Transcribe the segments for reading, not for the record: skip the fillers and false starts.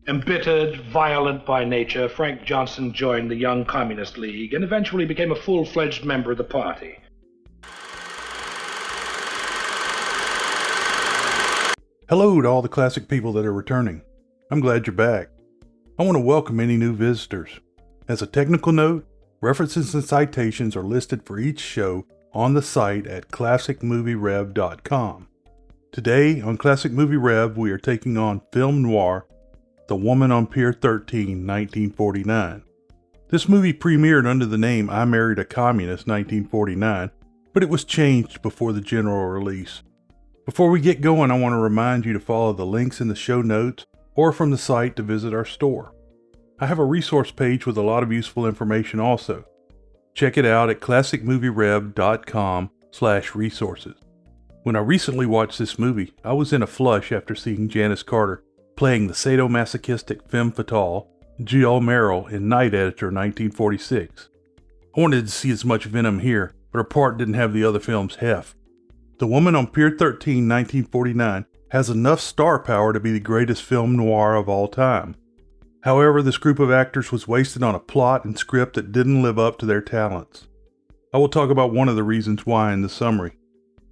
Embittered, violent by nature, Frank Johnson joined the Young Communist League and eventually became a full-fledged member of the party. Hello to all the classic people that are returning. I'm glad you're back. I want to welcome any new visitors. As a technical note, references and citations are listed for each show on the site at classicmovierev.com. Today on Classic Movie Rev, we are taking on Film Noir, The Woman on Pier 13, 1949. This movie premiered under the name I Married a Communist 1949, but it was changed before the general release. Before we get going, I want to remind you to follow the links in the show notes or from the site to visit our store. I have a resource page with a lot of useful information also. Check it out at classicmovierev.com/resources. When I recently watched this movie, I was in a flush after seeing Janice Carter playing the sadomasochistic Femme Fatale, Jill Merrill in Night Editor 1946. I wanted to see as much venom here, but her part didn't have the other film's heft. The Woman on Pier 13, 1949 has enough star power to be the greatest film noir of all time. However, this group of actors was wasted on a plot and script that didn't live up to their talents. I will talk about one of the reasons why in the summary.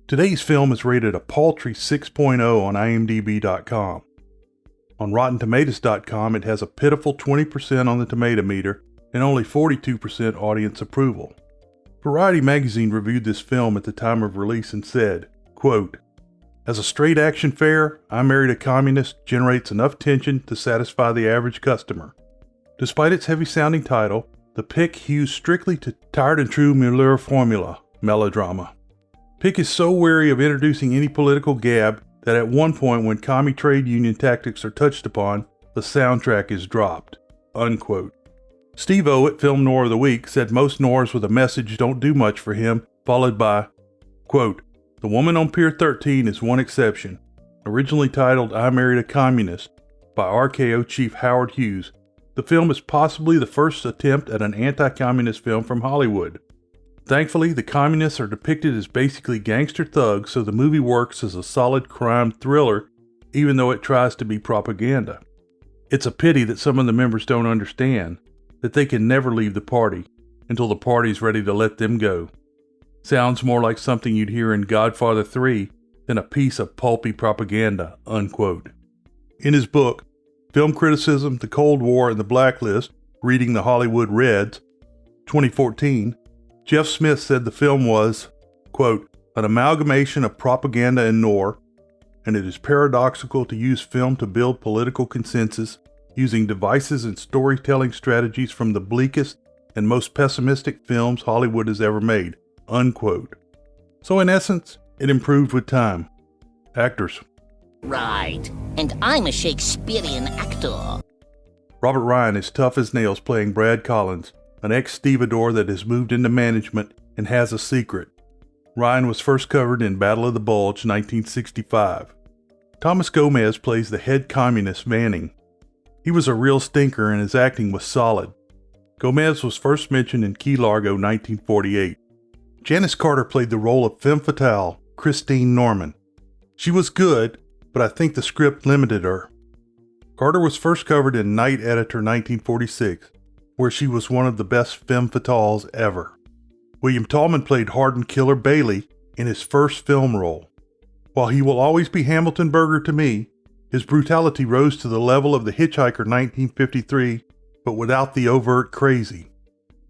Today's film is rated a paltry 6.0 on imdb.com. On RottenTomatoes.com, it has a pitiful 20% on the tomato meter and only 42% audience approval. Variety magazine reviewed this film at the time of release and said, quote, "As a straight action fare, I Married a Communist generates enough tension to satisfy the average customer. Despite its heavy-sounding title, the pick hews strictly to tried and true Mueller formula, melodrama. Pick is so wary of introducing any political gab that at one point when commie trade union tactics are touched upon, the soundtrack is dropped." Unquote. Steve O at Film Noir of the Week said most noirs with a message don't do much for him, followed by, quote, "The Woman on Pier 13 is one exception. Originally titled I Married a Communist by RKO chief Howard Hughes, the film is possibly the first attempt at an anti-communist film from Hollywood. Thankfully, the communists are depicted as basically gangster thugs, so the movie works as a solid crime thriller, even though it tries to be propaganda. It's a pity that some of the members don't understand that they can never leave the party until the party's ready to let them go. Sounds more like something you'd hear in Godfather 3 than a piece of pulpy propaganda." Unquote. In his book, Film Criticism, the Cold War, and the Blacklist, Reading the Hollywood Reds, 2014, Jeff Smith said the film was, quote, "an amalgamation of propaganda and noir, and it is paradoxical to use film to build political consensus using devices and storytelling strategies from the bleakest and most pessimistic films Hollywood has ever made." Unquote. So in essence, it improved with time. Actors. Right, and I'm a Shakespearean actor. Robert Ryan is tough as nails playing Brad Collins, an ex-stevedore that has moved into management and has a secret. Ryan was first covered in Battle of the Bulge, 1965. Thomas Gomez plays the head communist Vanning. He was a real stinker and his acting was solid. Gomez was first mentioned in Key Largo, 1948. Janice Carter played the role of Femme Fatale, Christine Norman. She was good, but I think the script limited her. Carter was first covered in Night Editor 1946, where she was one of the best femme fatales ever. William Tallman played hardened killer Bailey in his first film role. While he will always be Hamilton Burger to me, his brutality rose to the level of The Hitchhiker 1953, but without the overt crazy.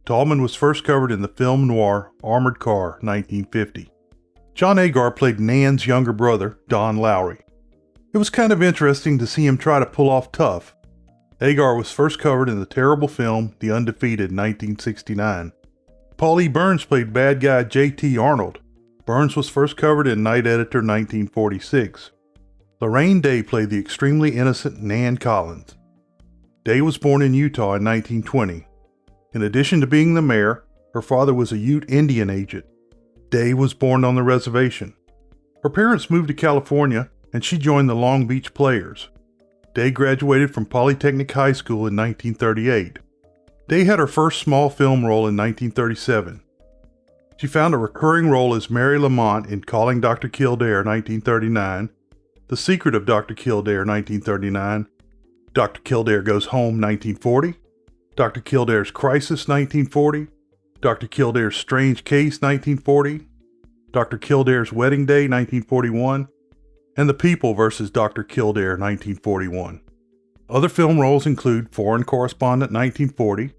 Tallman was first covered in the film noir Armored Car 1950. John Agar played Nan's younger brother, Don Lowry. It was kind of interesting to see him try to pull off tough. Agar was first covered in the terrible film The Undefeated 1969. Paulie Burns played bad guy J.T. Arnold. Burns was first covered in Night Editor 1946. Lorraine Day played the extremely innocent Nan Collins. Day was born in Utah in 1920. In addition to being the mayor, her father was a Ute Indian agent. Day was born on the reservation. Her parents moved to California and she joined the Long Beach Players. Day graduated from Polytechnic High School in 1938. Day had her first small film role in 1937. She found a recurring role as Mary Lamont in Calling Dr. Kildare 1939, The Secret of Dr. Kildare 1939, Dr. Kildare Goes Home, 1940, Dr. Kildare's Crisis, 1940, Dr. Kildare's Strange Case, 1940, Dr. Kildare's Wedding Day, 1941, and The People vs. Dr. Kildare, 1941. Other film roles include Foreign Correspondent, 1940,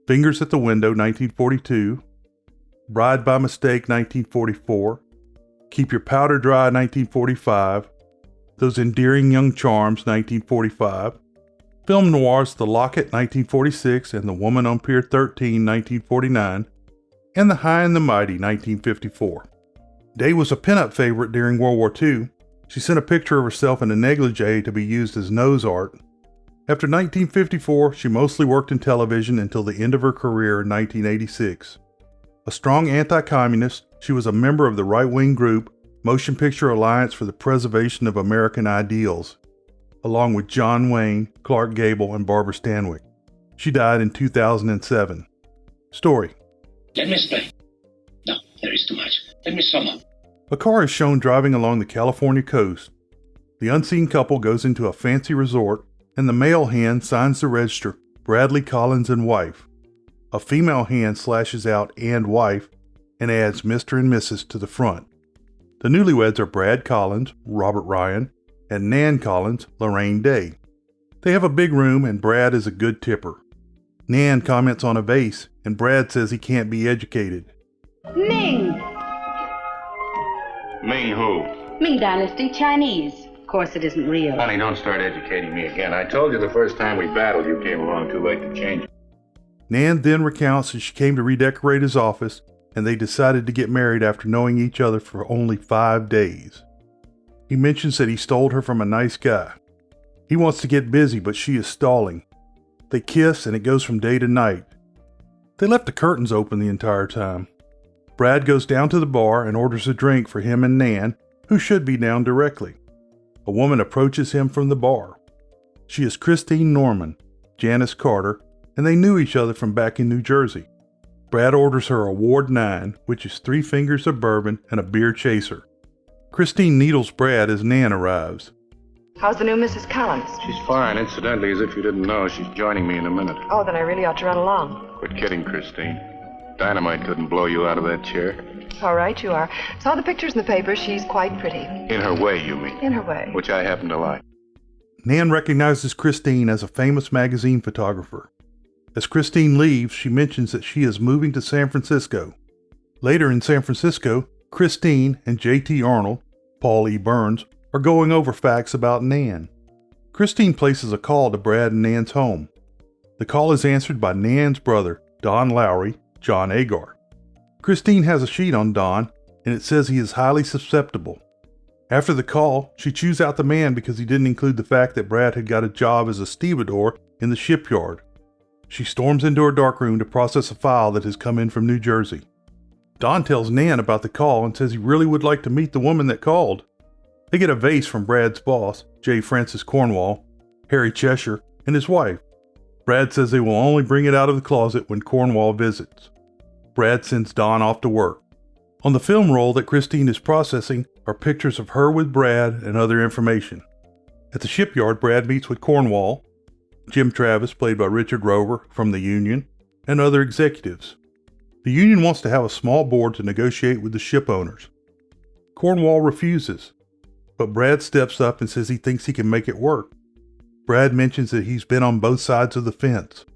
Fingers at the Window, 1942, Bride by Mistake, 1944, Keep Your Powder Dry, 1945, Those Endearing Young Charms, 1945, Film Noir's The Locket, 1946, and The Woman on Pier 13, 1949, and The High and the Mighty, 1954. Day was a pinup favorite during World War II. She sent a picture of herself in a negligee to be used as nose art. After 1954, she mostly worked in television until the end of her career in 1986. A strong anti-communist, she was a member of the right-wing group Motion Picture Alliance for the Preservation of American Ideals, along with John Wayne, Clark Gable, and Barbara Stanwyck. She died in 2007. Story. Let me explain. No, there is too much. Let me sum up. A car is shown driving along the California coast. The unseen couple goes into a fancy resort, and the male hand signs the register, Bradley Collins and wife. A female hand slashes out and wife, and adds Mr. and Mrs. to the front. The newlyweds are Brad Collins, Robert Ryan, and Nan Collins, Lorraine Day. They have a big room, and Brad is a good tipper. Nan comments on a vase, and Brad says he can't be educated. Ming! Ming who? Ming Dynasty, Chinese. Of course, it isn't real. Honey, don't start educating me again. I told you the first time we battled, you came along too late to change it. Nan then recounts that she came to redecorate his office, and they decided to get married after knowing each other for only 5 days. He mentions that he stole her from a nice guy. He wants to get busy, but she is stalling. They kiss, and it goes from day to night. They left the curtains open the entire time. Brad goes down to the bar and orders a drink for him and Nan, who should be down directly. A woman approaches him from the bar. She is Christine Norman, Janice Carter, and they knew each other from back in New Jersey. Brad orders her a Ward 9, which is 3 fingers of bourbon and a beer chaser. Christine needles Brad as Nan arrives. How's the new Mrs. Collins? She's fine. Incidentally, as if you didn't know, she's joining me in a minute. Oh, then I really ought to run along. Quit kidding, Christine. Dynamite couldn't blow you out of that chair. All right, you are. Saw the pictures in the paper. She's quite pretty. In her way, you mean? In her way. Which I happen to like. Nan recognizes Christine as a famous magazine photographer. As Christine leaves, she mentions that she is moving to San Francisco. Later in San Francisco, Christine and J.T. Arnold, Paulie Burns, are going over facts about Nan. Christine places a call to Brad and Nan's home. The call is answered by Nan's brother, Don Lowry, John Agar. Christine has a sheet on Don, and it says he is highly susceptible. After the call, she chews out the man because he didn't include the fact that Brad had got a job as a stevedore in the shipyard. She storms into her darkroom to process a file that has come in from New Jersey. Don tells Nan about the call and says he really would like to meet the woman that called. They get a vase from Brad's boss, J. Francis Cornwall, Harry Cheshire, and his wife. Brad says they will only bring it out of the closet when Cornwall visits. Brad sends Don off to work. On the film roll that Christine is processing are pictures of her with Brad and other information. At the shipyard, Brad meets with Cornwall, Jim Travis, played by Richard Rover from the union, and other executives. The union wants to have a small board to negotiate with the ship owners. Cornwall refuses, but Brad steps up and says he thinks he can make it work. Brad mentions that he's been on both sides of the fence.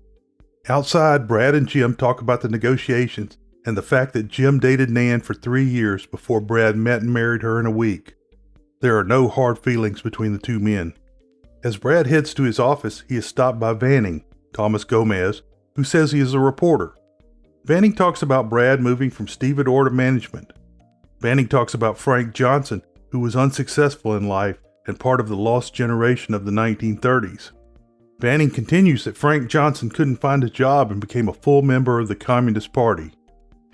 Outside, Brad and Jim talk about the negotiations and the fact that Jim dated Nan for 3 years before Brad met and married her in a week. There are no hard feelings between the two men. As Brad heads to his office, he is stopped by Vanning, Thomas Gomez, who says he is a reporter. Vanning talks about Brad moving from stevedore to management. Vanning talks about Frank Johnson, who was unsuccessful in life and part of the lost generation of the 1930s. Vanning continues that Frank Johnson couldn't find a job and became a full member of the Communist Party.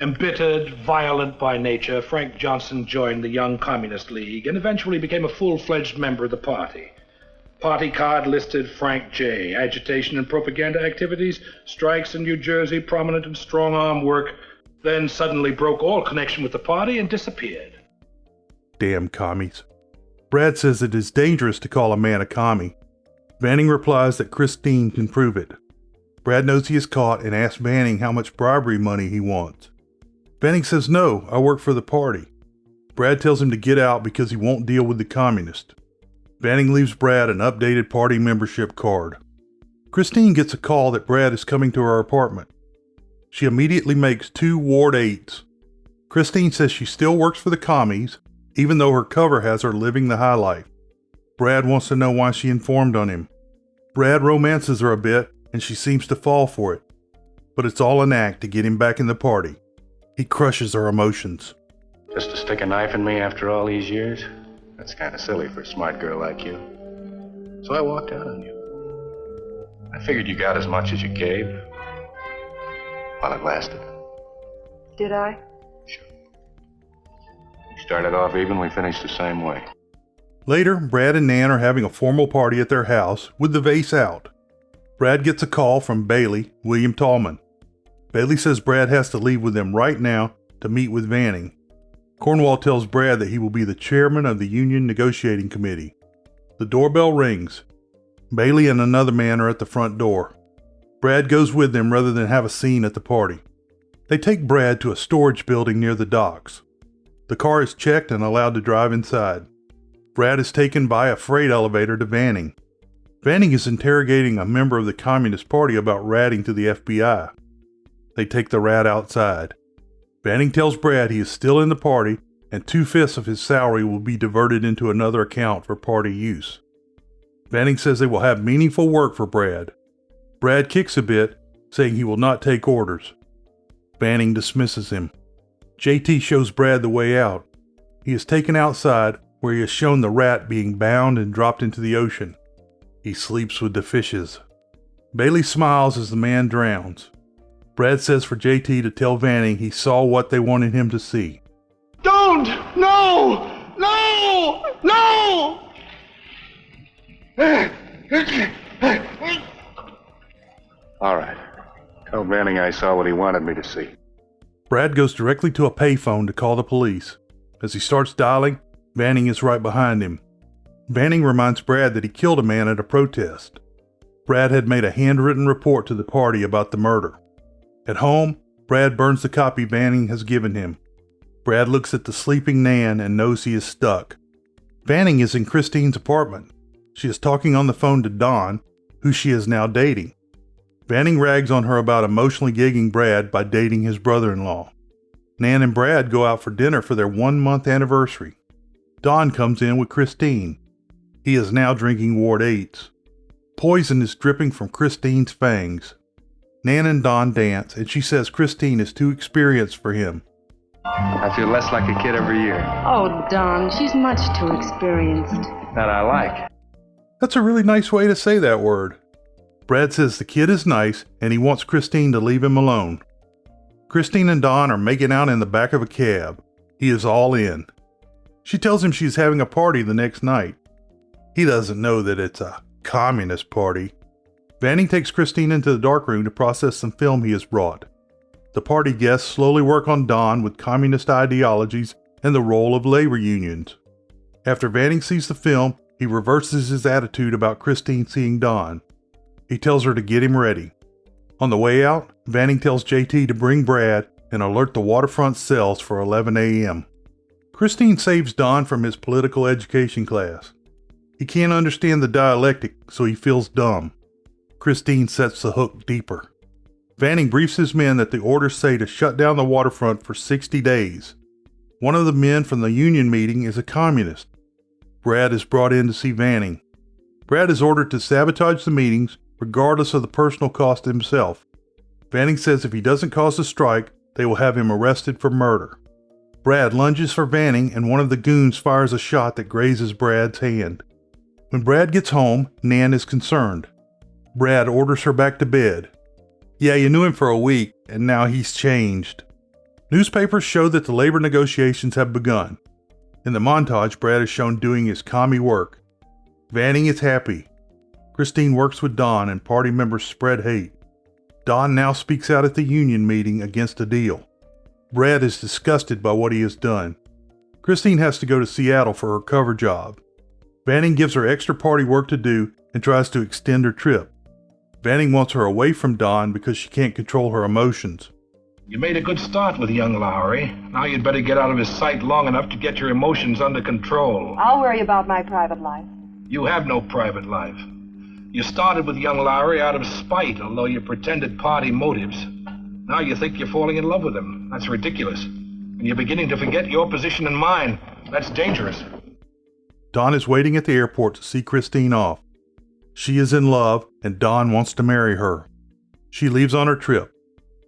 Embittered, violent by nature, Frank Johnson joined the Young Communist League and eventually became a full-fledged member of the party. Party card listed Frank J. Agitation and propaganda activities, strikes in New Jersey, prominent and strong-arm work, then suddenly broke all connection with the party and disappeared. Damn commies. Brad says it is dangerous to call a man a commie. Vanning replies that Christine can prove it. Brad knows he is caught and asks Vanning how much bribery money he wants. Vanning says no, I work for the party. Brad tells him to get out because he won't deal with the communist. Vanning leaves Brad an updated party membership card. Christine gets a call that Brad is coming to her apartment. She immediately makes 2 Ward 8s. Christine says she still works for the commies, even though her cover has her living the high life. Brad wants to know why she informed on him. Brad romances her a bit, and she seems to fall for it. But it's all an act to get him back in the party. He crushes her emotions. Just to stick a knife in me after all these years? That's kind of silly for a smart girl like you. So I walked out on you. I figured you got as much as you gave. While it lasted. Did I? Sure. We started off even, we finished the same way. Later, Brad and Nan are having a formal party at their house with the vase out. Brad gets a call from Bailey, William Tallman. Bailey says Brad has to leave with them right now to meet with Vanning. Cornwall tells Brad that he will be the chairman of the union negotiating committee. The doorbell rings. Bailey and another man are at the front door. Brad goes with them rather than have a scene at the party. They take Brad to a storage building near the docks. The car is checked and allowed to drive inside. Brad is taken by a freight elevator to Vanning. Vanning is interrogating a member of the Communist Party about ratting to the FBI. They take the rat outside. Vanning tells Brad he is still in the party and 2/5 of his salary will be diverted into another account for party use. Vanning says they will have meaningful work for Brad. Brad kicks a bit, saying he will not take orders. Vanning dismisses him. JT shows Brad the way out. He is taken outside, where he is shown the rat being bound and dropped into the ocean. He sleeps with the fishes. Bailey smiles as the man drowns. Brad says for JT to tell Vanning he saw what they wanted him to see. Don't! No! No! No! All right. Tell Vanning I saw what he wanted me to see. Brad goes directly to a payphone to call the police. As he starts dialing, Vanning is right behind him. Vanning reminds Brad that he killed a man at a protest. Brad had made a handwritten report to the party about the murder. At home, Brad burns the copy Vanning has given him. Brad looks at the sleeping Nan and knows he is stuck. Vanning is in Christine's apartment. She is talking on the phone to Don, who she is now dating. Vanning rags on her about emotionally gigging Brad by dating his brother-in-law. Nan and Brad go out for dinner for their 1-month anniversary. Don comes in with Christine. He is now drinking Ward 8s. Poison is dripping from Christine's fangs. Nan and Don dance, and she says Christine is too experienced for him. I feel less like a kid every year. Oh, Don, she's much too experienced. That I like. That's a really nice way to say that word. Brad says the kid is nice, and he wants Christine to leave him alone. Christine and Don are making out in the back of a cab. He is all in. She tells him she's having a party the next night. He doesn't know that it's a communist party. Vanning takes Christine into the darkroom to process some film he has brought. The party guests slowly work on Don with communist ideologies and the role of labor unions. After Vanning sees the film, he reverses his attitude about Christine seeing Don. He tells her to get him ready. On the way out, Vanning tells JT to bring Brad and alert the waterfront cells for 11 a.m. Christine saves Don from his political education class. He can't understand the dialectic, so he feels dumb. Christine sets the hook deeper. Vanning briefs his men that the orders say to shut down the waterfront for 60 days. One of the men from the union meeting is a communist. Brad is brought in to see Vanning. Brad is ordered to sabotage the meetings, regardless of the personal cost to himself. Vanning says if he doesn't cause the strike, they will have him arrested for murder. Brad lunges for Vanning, and one of the goons fires a shot that grazes Brad's hand. When Brad gets home, Nan is concerned. Brad orders her back to bed. Yeah, you knew him for a week, and now he's changed. Newspapers show that the labor negotiations have begun. In the montage, Brad is shown doing his commie work. Vanning is happy. Christine works with Don, and party members spread hate. Don now speaks out at the union meeting against a deal. Brad is disgusted by what he has done. Christine has to go to Seattle for her cover job. Vanning gives her extra party work to do and tries to extend her trip. Vanning wants her away from Don because she can't control her emotions. You made a good start with young Lowry. Now you'd better get out of his sight long enough to get your emotions under control. I'll worry about my private life. You have no private life. You started with young Lowry out of spite, although you pretended party motives. Now you think you're falling in love with him. That's ridiculous. And you're beginning to forget your position and mine. That's dangerous. Don is waiting at the airport to see Christine off. She is in love, and Don wants to marry her. She leaves on her trip.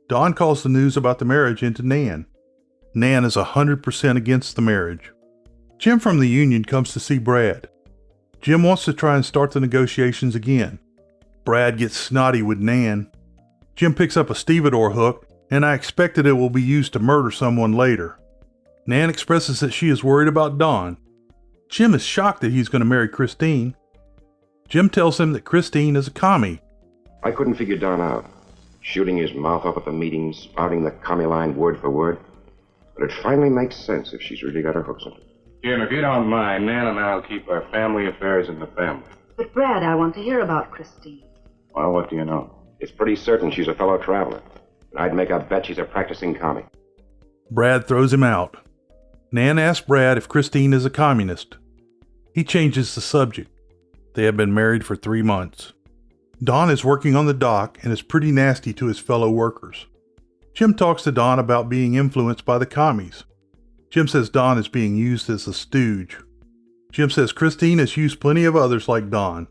Don calls the news about the marriage into Nan. Nan is 100% against the marriage. Jim from the union comes to see Brad. Jim wants to try and start the negotiations again. Brad gets snotty with Nan. Jim picks up a stevedore hook, and I expected it will be used to murder someone later. Nan expresses that she is worried about Don. Jim is shocked that he's going to marry Christine. Jim tells him that Christine is a commie. I couldn't figure Don out. Shooting his mouth up at the meetings, spouting the commie line word for word. But it finally makes sense if she's really got her hooks in it. Jim, if you don't mind, Nan and I'll keep our family affairs in the family. But Brad, I want to hear about Christine. Well, what do you know? It's pretty certain she's a fellow traveler. And I'd make a bet she's a practicing commie. Brad throws him out. Nan asks Brad if Christine is a communist. He changes the subject. They have been married for 3 months. Don is working on the dock and is pretty nasty to his fellow workers. Jim talks to Don about being influenced by the commies. Jim says Don is being used as a stooge. Jim says Christine has used plenty of others like Don.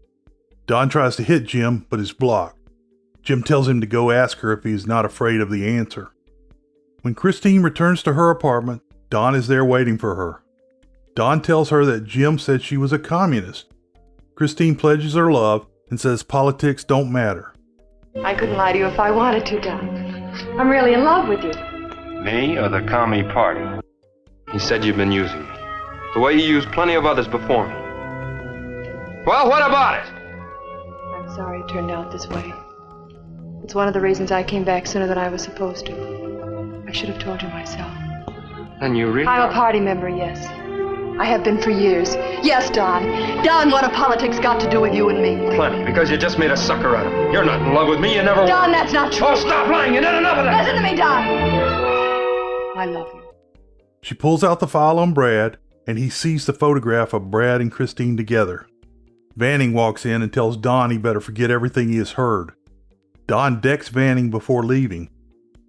Don tries to hit Jim, but is blocked. Jim tells him to go ask her if he is not afraid of the answer. When Christine returns to her apartment, Don is there waiting for her. Don tells her that Jim said she was a communist. Christine pledges her love and says politics don't matter. I couldn't lie to you if I wanted to, Don. I'm really in love with you. Me or the commie party? He said you've been using me. The way you used plenty of others before me. Well, what about it? I'm sorry it turned out this way. It's one of the reasons I came back sooner than I was supposed to. I should have told you myself. And you really... I'm a party member, yes. I have been for years. Yes, Don. Don, what have politics got to do with you and me? Plenty, because you just made a sucker out of me. You're not in love with me, you never were. Don, that's not true. Oh, stop lying. You did enough of that. Listen to me, Don. I love you. She pulls out the file on Brad, and he sees the photograph of Brad and Christine together. Vanning walks in and tells Don he better forget everything he has heard. Don decks Vanning before leaving.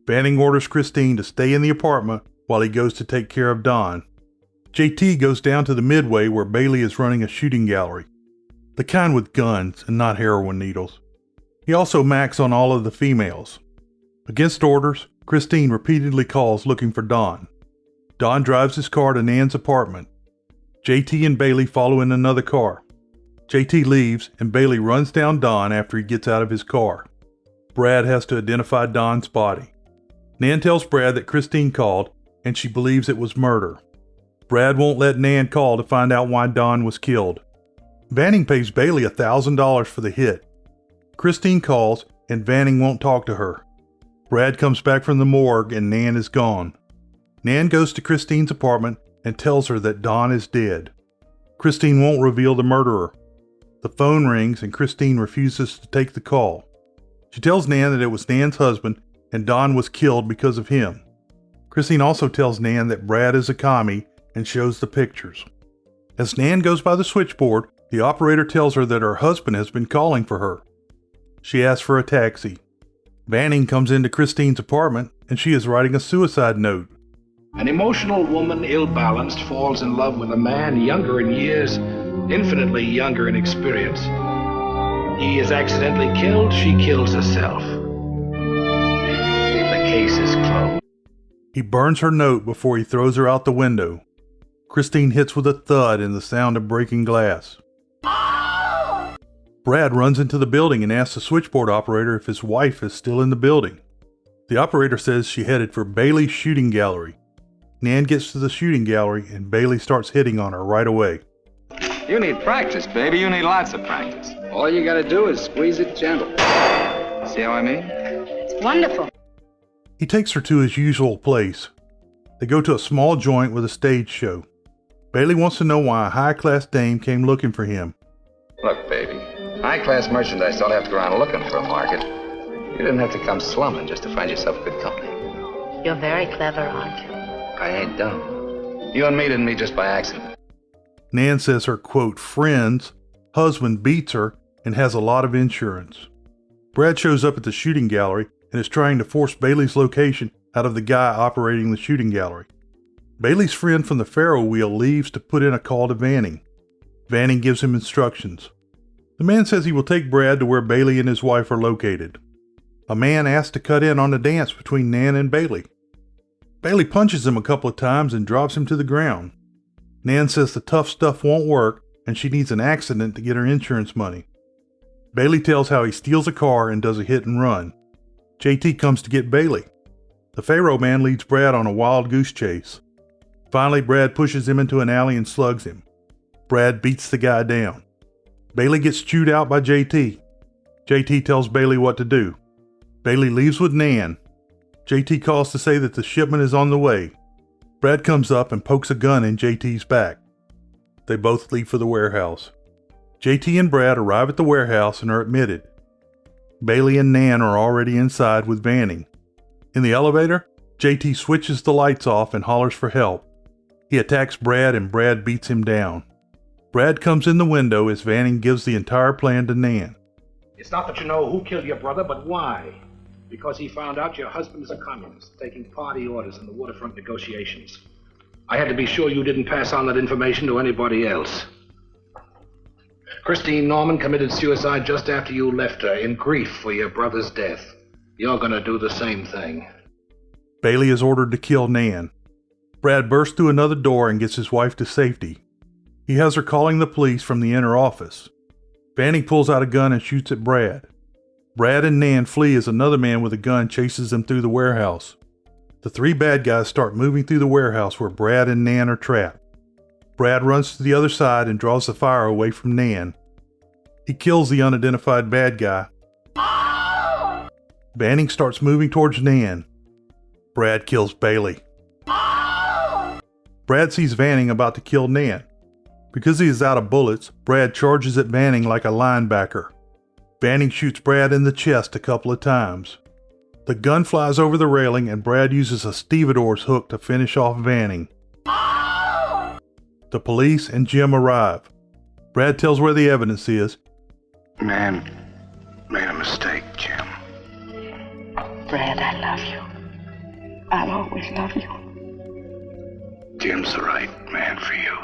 Vanning orders Christine to stay in the apartment while he goes to take care of Don. JT goes down to the Midway where Bailey is running a shooting gallery. The kind with guns and not heroin needles. He also max on all of the females. Against orders, Christine repeatedly calls looking for Don. Don drives his car to Nan's apartment. JT and Bailey follow in another car. JT leaves and Bailey runs down Don after he gets out of his car. Brad has to identify Don's body. Nan tells Brad that Christine called and she believes it was murder. Brad won't let Nan call to find out why Don was killed. Vanning pays Bailey $1,000 for the hit. Christine calls and Vanning won't talk to her. Brad comes back from the morgue and Nan is gone. Nan goes to Christine's apartment and tells her that Don is dead. Christine won't reveal the murderer. The phone rings and Christine refuses to take the call. She tells Nan that it was Nan's husband and Don was killed because of him. Christine also tells Nan that Brad is a commie and shows the pictures. As Nan goes by the switchboard, the operator tells her that her husband has been calling for her. She asks for a taxi. Vanning comes into Christine's apartment and she is writing a suicide note. An emotional woman, ill-balanced, falls in love with a man younger in years, infinitely younger in experience. He is accidentally killed, she kills herself. The case is closed. He burns her note before he throws her out the window. Christine hits with a thud and the sound of breaking glass. Brad runs into the building and asks the switchboard operator if his wife is still in the building. The operator says she headed for Bailey's shooting gallery. Nan gets to the shooting gallery and Bailey starts hitting on her right away. You need practice, baby. You need lots of practice. All you gotta do is squeeze it gentle. See how I mean? It's wonderful. He takes her to his usual place. They go to a small joint with a stage show. Bailey wants to know why a high-class dame came looking for him. Look, baby, high-class merchandise don't have to go around looking for a market. You didn't have to come slumming just to find yourself good company. You're very clever, aren't you? I ain't dumb. You and me didn't meet just by accident. Nan says her, quote, friend's husband beats her and has a lot of insurance. Brad shows up at the shooting gallery and is trying to force Bailey's location out of the guy operating the shooting gallery. Bailey's friend from the Faro wheel leaves to put in a call to Vanning. Vanning gives him instructions. The man says he will take Brad to where Bailey and his wife are located. A man asks to cut in on the dance between Nan and Bailey. Bailey punches him a couple of times and drops him to the ground. Nan says the tough stuff won't work and she needs an accident to get her insurance money. Bailey tells how he steals a car and does a hit and run. JT comes to get Bailey. The Faro man leads Brad on a wild goose chase. Finally, Brad pushes him into an alley and slugs him. Brad beats the guy down. Bailey gets chewed out by JT. JT tells Bailey what to do. Bailey leaves with Nan. JT calls to say that the shipment is on the way. Brad comes up and pokes a gun in JT's back. They both leave for the warehouse. JT and Brad arrive at the warehouse and are admitted. Bailey and Nan are already inside with Vanning. In the elevator, JT switches the lights off and hollers for help. He attacks Brad and Brad beats him down. Brad comes in the window as Vanning gives the entire plan to Nan. It's not that you know who killed your brother, but why. Because he found out your husband is a communist, taking party orders in the waterfront negotiations. I had to be sure you didn't pass on that information to anybody else. Christine Norman committed suicide just after you left her, in grief for your brother's death. You're gonna do the same thing. Bailey is ordered to kill Nan. Brad bursts through another door and gets his wife to safety. He has her calling the police from the inner office. Vanning pulls out a gun and shoots at Brad. Brad and Nan flee as another man with a gun chases them through the warehouse. The three bad guys start moving through the warehouse where Brad and Nan are trapped. Brad runs to the other side and draws the fire away from Nan. He kills the unidentified bad guy. Vanning starts moving towards Nan. Brad kills Bailey. Brad sees Vanning about to kill Nan. Because he is out of bullets, Brad charges at Vanning like a linebacker. Vanning shoots Brad in the chest a couple of times. The gun flies over the railing and Brad uses a stevedore's hook to finish off Vanning. The police and Jim arrive. Brad tells where the evidence is. Man made a mistake, Jim. Brad, I love you. I'll always love you. Jim's the right man for you.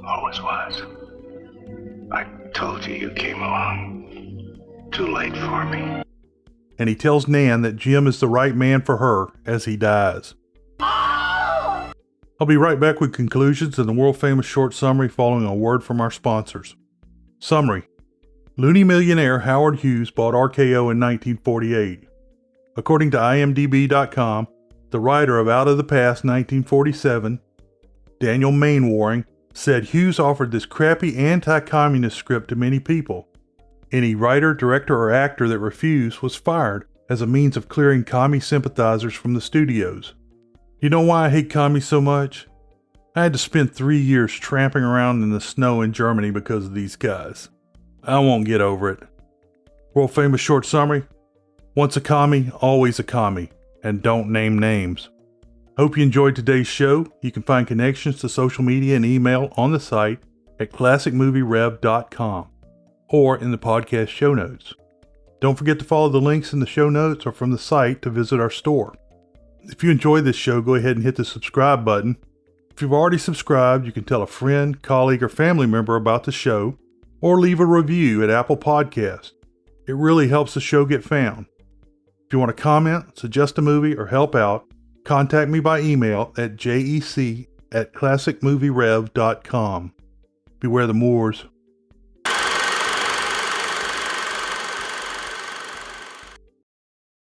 Always was. I told you you came along too late for me. And he tells Nan that Jim is the right man for her as he dies. I'll be right back with conclusions and the world-famous short summary following a word from our sponsors. Summary. Looney millionaire Howard Hughes bought RKO in 1948. According to IMDb.com, the writer of Out of the Past 1947, Daniel Mainwaring, said Hughes offered this crappy anti-communist script to many people. Any writer, director, or actor that refused was fired as a means of clearing commie sympathizers from the studios. You know why I hate commies so much? I had to spend 3 years tramping around in the snow in Germany because of these guys. I won't get over it. World famous short summary. Once a commie, always a commie. And don't name names. Hope you enjoyed today's show. You can find connections to social media and email on the site at classicmovierev.com or in the podcast show notes. Don't forget to follow the links in the show notes or from the site to visit our store. If you enjoyed this show, go ahead and hit the subscribe button. If you've already subscribed, you can tell a friend, colleague, or family member about the show, or leave a review at Apple Podcasts. It really helps the show get found. If you want to comment, suggest a movie, or help out, contact me by email at jec@classicmovierev.com. Beware the Moors.